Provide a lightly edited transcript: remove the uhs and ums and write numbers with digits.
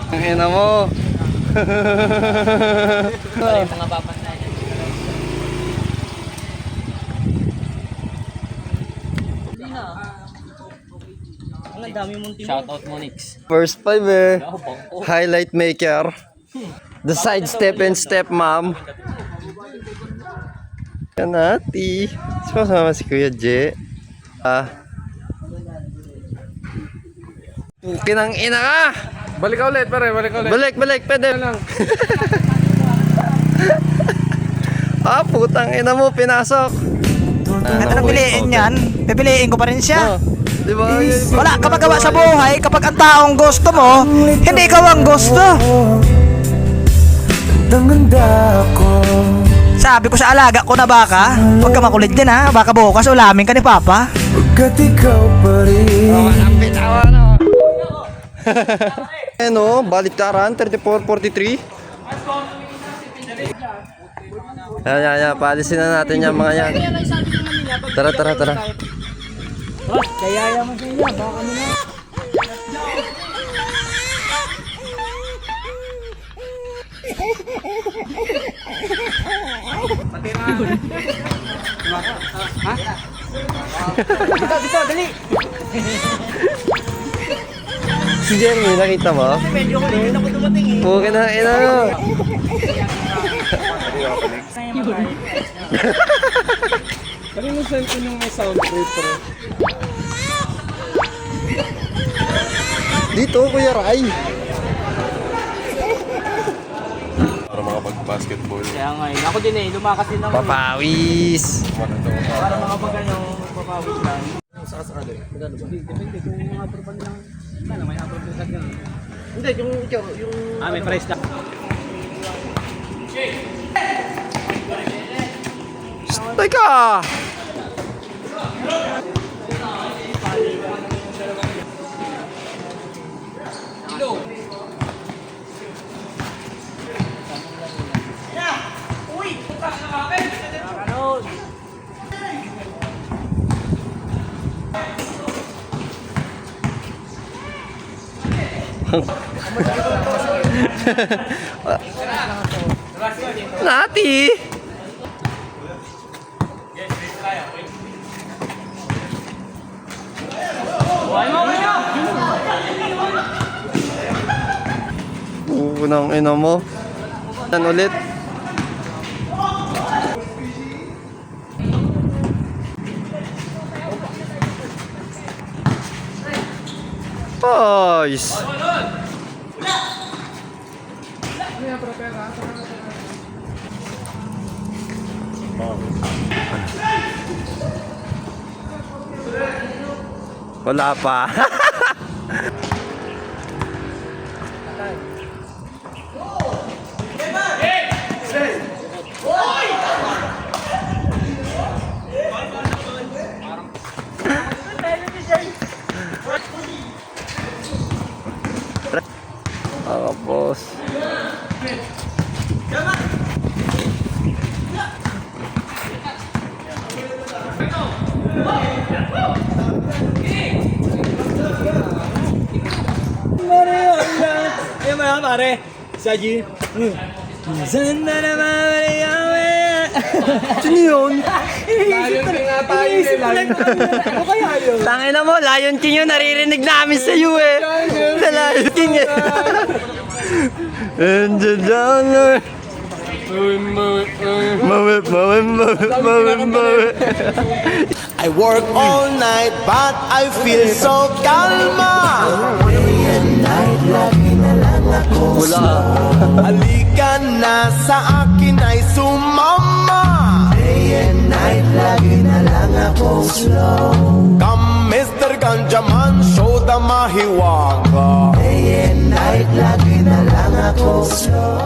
Ang ina mo. Pala yung mga papantayan. Ang dami mong timo. Shoutout mo, Nix. First 5 eh. Highlight maker. The side step and step mom. Yan ati. Sama si Kuya J. Pukin ang ina ka! Balik ka ulit, pare. Balik ka ulit. Balik, pwede lang. Putang ina mo, pinasok. Anong piliin yan? Pipiliin ko pa rin siya. Di ba? Wala ka magawa sa buhay kapag ang taong gusto mo, hindi ikaw ang gusto. Sabi ko sa alaga ko na baka, huwag ka makulit din ha, baka bukas ulamin ka ni Papa. Ano, baliktaran, 34-43. Yan, paalisin na natin yung mga yan. Tara. Kaya mo sa inyo, baka kami na. Dito, dali. Si Jeremy, nakita mo? Medyo ko rin ako dumating eh. Pukin ang ina mo. Pari mo cellphone yung may soundproof, pre. Dito, Kuya Ray. Para makapag-basketball. Kaya nga yun. Ako din eh. Lumakas din ako. Papawis. Para makapag ano, papawis lang. Hindi, yung... May price na. Teka! Nati! Unang ina mo. Yan ulit. Boys. Wala pa. Boss. Ayan mo yan pare, Saji. Saan na naman yaman? Sino yun? Ano kaya yun? Tangina mo, Lion King yun. Naririnig namin sa iyo eh. Sa Lion King eh. And the dollar. Mawit. I work all night but I feel so kalma. Day and night, lagi na lang ako slow. Halika na sa akin ay sumama. Day and night, lagi na lang ako slow. Come Mr. Ganjaman, show the mahiwaga. Day and night, lagi na lang ako slow.